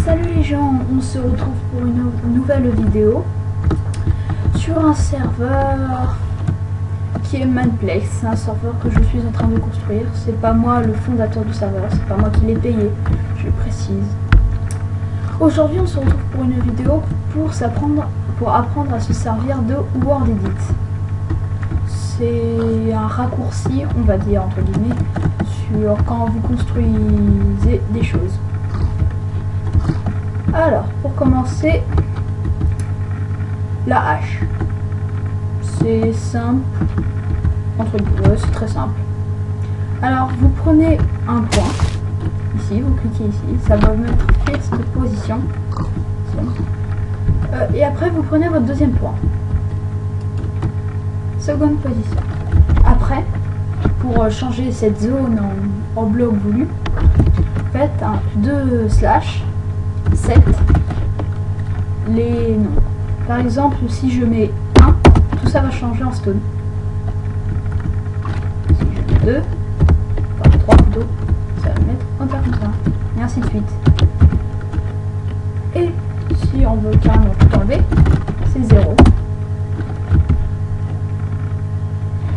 Salut les gens, on se retrouve pour une nouvelle vidéo sur un serveur qui est Manplex. C'est un serveur que je suis en train de construire. C'est pas moi le fondateur du serveur, c'est pas moi qui l'ai payé, je précise. Aujourd'hui on se retrouve pour une vidéo pour apprendre à se servir de WordEdit. C'est un raccourci, on va dire entre guillemets, sur quand vous construisez des choses. Alors, pour commencer, la hache. C'est simple, entre guillemets, c'est très simple. Alors, vous prenez un point, ici, vous cliquez ici, ça va mettre fixe de position. Et après, vous prenez votre deuxième point. Seconde position. Après, pour changer cette zone en bloc voulu, faites un 2/7 les noms. Par exemple, si je mets 1, tout ça va changer en stone. Si je mets 2, enfin 3 plutôt, ça va mettre en terre comme ça, et ainsi de suite. Et si on veut carrément tout enlever, c'est 0.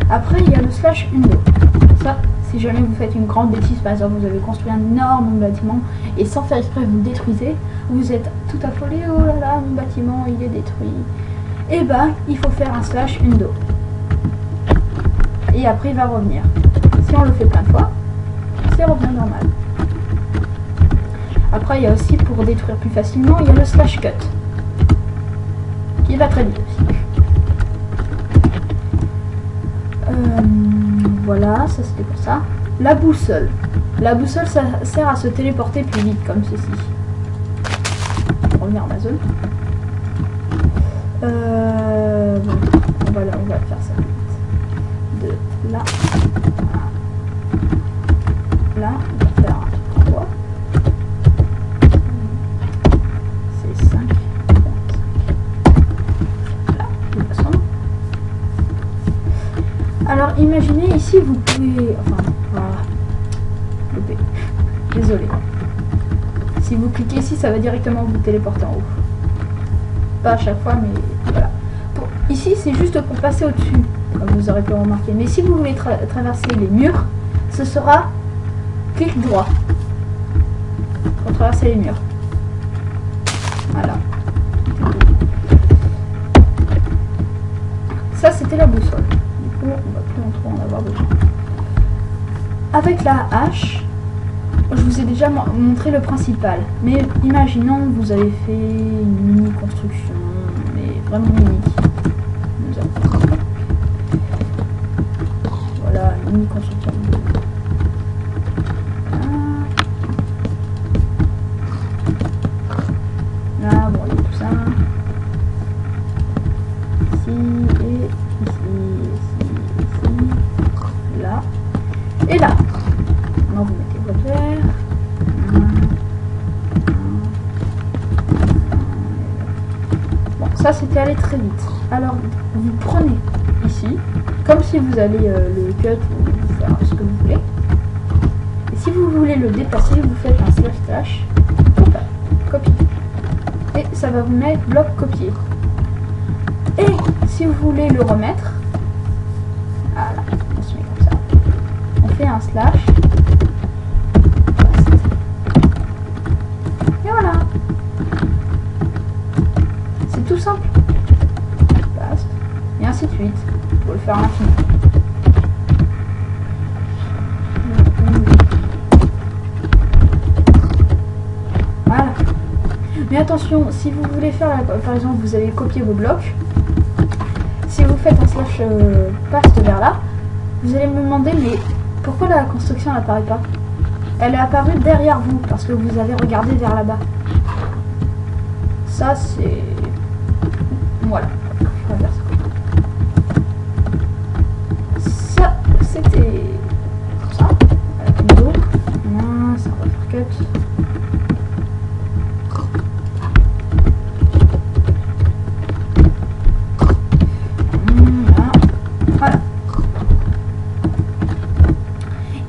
Après, il y a le /undo. Ça, si jamais vous faites une grande bêtise, par exemple, vous avez construit un énorme bâtiment et sans faire exprès, vous le détruisez, vous êtes tout affolé, oh là là, mon bâtiment, il est détruit. Et ben, il faut faire un /undo. Et après, il va revenir. Si on le fait plein de fois, c'est revient normal. Après, il y a aussi, pour détruire plus facilement, il y a le /cut. Qui va très vite aussi. Voilà, ça c'était pour ça. La boussole. La boussole, ça sert à se téléporter plus vite, comme ceci. Revenir à ma zone. Bon, on va faire ça. De là. Là, on va faire 3. C'est 5. Là, de toute façon. Alors imaginez ici vous pouvez, enfin voilà, désolé. Si vous cliquez ici, ça va directement vous téléporter en haut. Pas à chaque fois, mais voilà. Ici c'est juste pour passer au-dessus, comme vous aurez pu remarquer. Mais si vous voulez traverser les murs, ce sera clic droit pour traverser les murs. Voilà. Ça c'était la boussole. On va plus en avoir besoin. Avec la hache, je vous ai déjà montré le principal. Mais imaginons que vous avez fait une mini construction, mais vraiment mini. Voilà, une mini construction. Là, bon, il y a tout ça. Ici et ici. Là et là. Maintenant vous mettez votre verre. Bon, ça c'était aller très vite. Alors vous prenez ici, comme si vous allez le cut ou faire ce que vous voulez. Et si vous voulez le déplacer, vous faites un // copier. Et ça va vous mettre bloc copier. Et si vous voulez le remettre, voilà, on se met comme ça. On fait un /. Et voilà. C'est tout simple. Paste. Et ainsi de suite. Il faut le faire à l'infini. Voilà. Mais attention, si vous voulez faire, par exemple, vous avez copié vos blocs. Si vous faites un / paste vers là, vous allez me demander mais pourquoi la construction n'apparaît pas? Elle est apparue derrière vous parce que vous avez regardé vers là-bas. Ça c'est... Voilà. On va faire ça. Ça c'était ça. Avec une autre. Ça on va faire cut.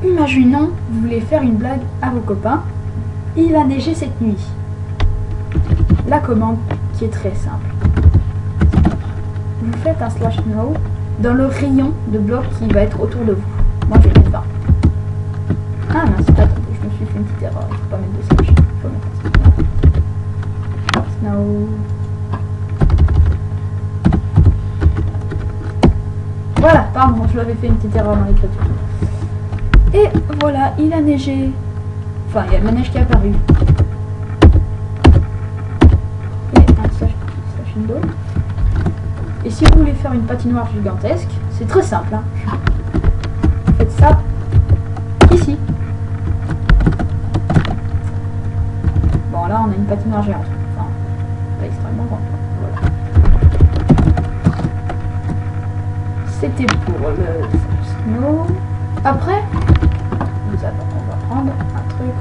Imaginons, vous voulez faire une blague à vos copains. Il va neiger cette nuit. la commande qui est très simple. Vous faites un /no dans le rayon de blocs qui va être autour de vous. Moi je vais mettre 20. Ah mince, attendez, je me suis fait une petite erreur. Il ne faut pas mettre de slash. Il faut mettre un snow. Voilà, pardon, je l'avais fait une petite erreur dans l'écriture. Et voilà, il a neigé. Enfin, il y a de la neige qui est apparue. Et un slash window. Et si vous voulez faire une patinoire gigantesque, c'est très simple. Hein. Faites ça ici. Bon, là, on a une patinoire géante. Enfin, pas extrêmement grande. Voilà. C'était pour le snow. Après, on va prendre un truc.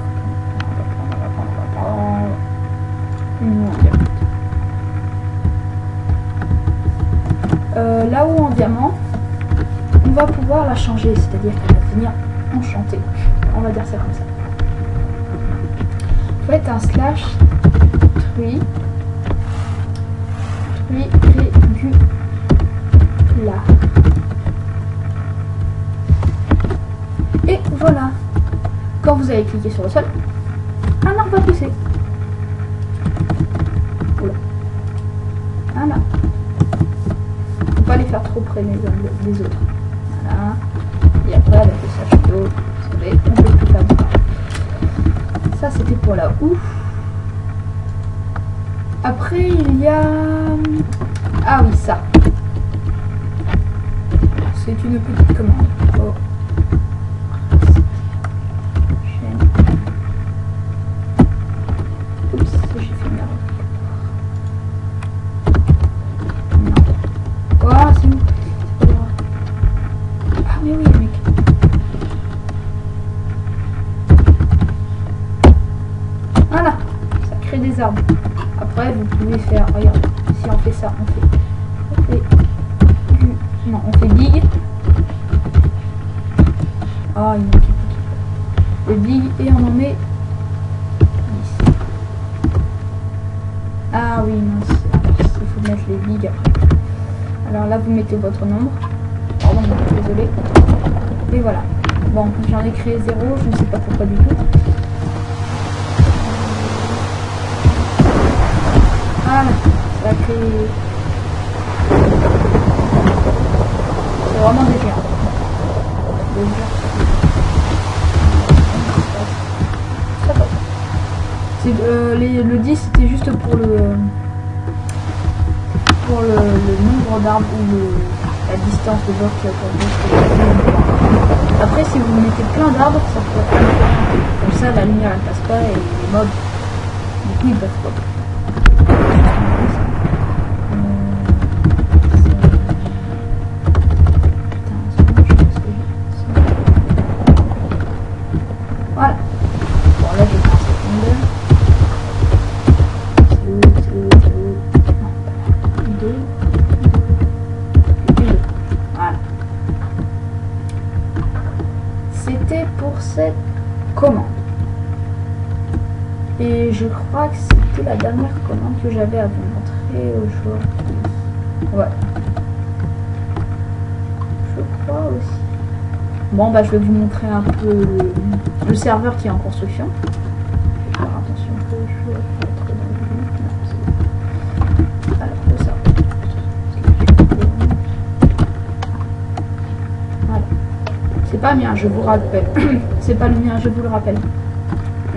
On va prendre une diamant. Là où en diamant, on va pouvoir la changer, c'est-à-dire qu'elle va devenir enchantée. On va dire ça comme ça. Faites un slash tree régula. Et voilà. Quand vous allez cliquer sur le sol, un arbre va pousser. Oula. Voilà. Faut pas les faire trop près les uns des autres. Voilà. Et après avec le slash vidéo, vous savez, on peut plus faire du temps. Ça c'était pour la ouf. Après il y a... Ah oui, ça. C'est une petite commande. Oh. Oups, j'ai fait une erreur. Non. Oh, c'est où? Ah mais oui, mec. Voilà, ça crée des arbres. Après, vous pouvez faire... Regarde, si on fait ça, on fait du... Non, on fait big. Ah, il manque le big et on en met 10. Ah oui, non, il faut mettre les big après. Alors là, vous mettez votre nombre. Pardon, désolé. Et voilà. Bon, j'en ai créé 0, je ne sais pas pourquoi du tout. Voilà, ça a créé... C'est vraiment des géants. Des géants. Ça passe. Le 10 c'était juste pour le nombre d'arbres ou la distance de blocs pour vous. Après si vous mettez plein d'arbres, ça peut être comme ça la lumière elle passe pas et les mobs du coup ils peuvent pas. Voilà. Bon là j'ai fait un seconde. Voilà. C'était pour cette commande. Et je crois que c'était la dernière commande que j'avais à vous montrer aujourd'hui. Ouais. Je crois aussi. Bon bah je vais vous montrer un peu le serveur qui est en construction. Je vais faire attention que je vais être dans le... Alors le serveur. Voilà. C'est pas le mien, je vous rappelle. C'est pas le mien, je vous le rappelle.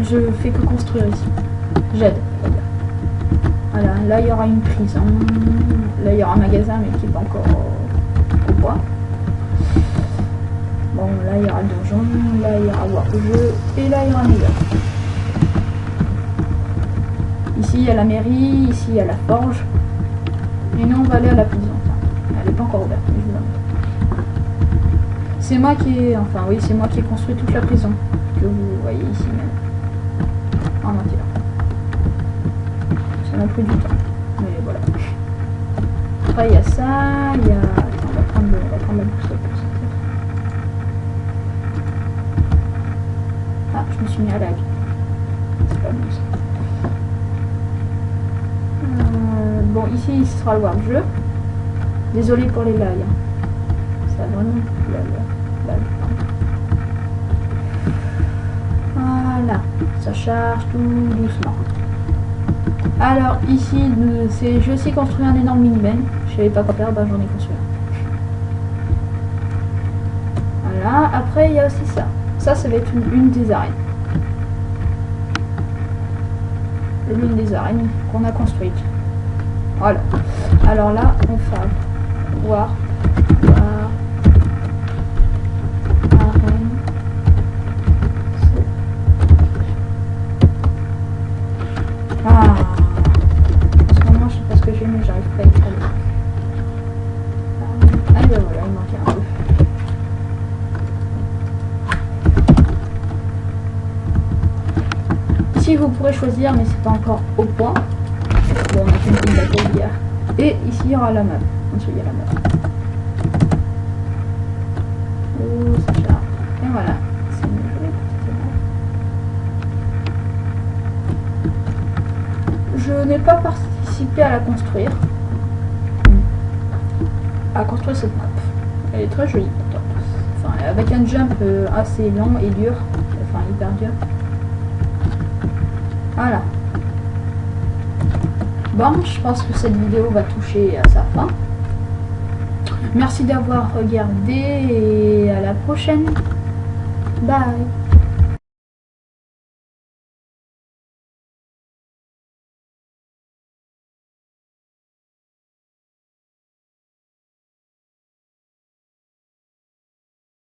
Je fais que construire ici. J'aide. Voilà, là il y aura une prison. Là il y aura un magasin mais qui n'est pas encore au bois. Bon, là il y aura le donjon, là il y aura voir le jeu, et là il y aura New York. Ici il y a la mairie, ici il y a la forge. Et nous on va aller à la prison. Enfin, elle n'est pas encore ouverte, mais je vous la montre. C'est moi qui ai, enfin oui, c'est moi qui ai construit toute la prison, que vous voyez ici même. En entier. Ça m'a pris du temps, mais voilà. Après il y a ça, il y a... Attends, on va prendre la boussole pour ça. Ah, je me suis mis à lag. C'est pas bon ça. bon, ici, ce sera le warp-jeu. Désolé pour les lags. Ça a vraiment lag. Voilà, ça charge tout doucement. Alors ici, j'ai aussi construit un énorme mini-ben. Je savais pas quoi faire, bah j'en ai construit un. Voilà, après il y a aussi ça. Ça va être une des arènes. L'une des arènes qu'on a construites. Voilà. Alors là, on fait voir. Ah, en ce moment je sais pas ce que j'ai, mais j'arrive pas à écrire. Ah ben voilà, il manquait un peu. Ici vous pourrez choisir, mais c'est pas encore au point. Bon, on a fait une petite bataille hier. Et ici il y aura la map. En dessous il y a la map. Oh, ça charge. Et voilà. C'est une jolie petite map. Je n'ai pas participé à la construire. À construire cette map. Elle est très jolie pourtant. Enfin, avec un jump assez long et dur. Enfin, hyper dur. Voilà. Bon, je pense que cette vidéo va toucher à sa fin. Merci d'avoir regardé et à la prochaine. Bye.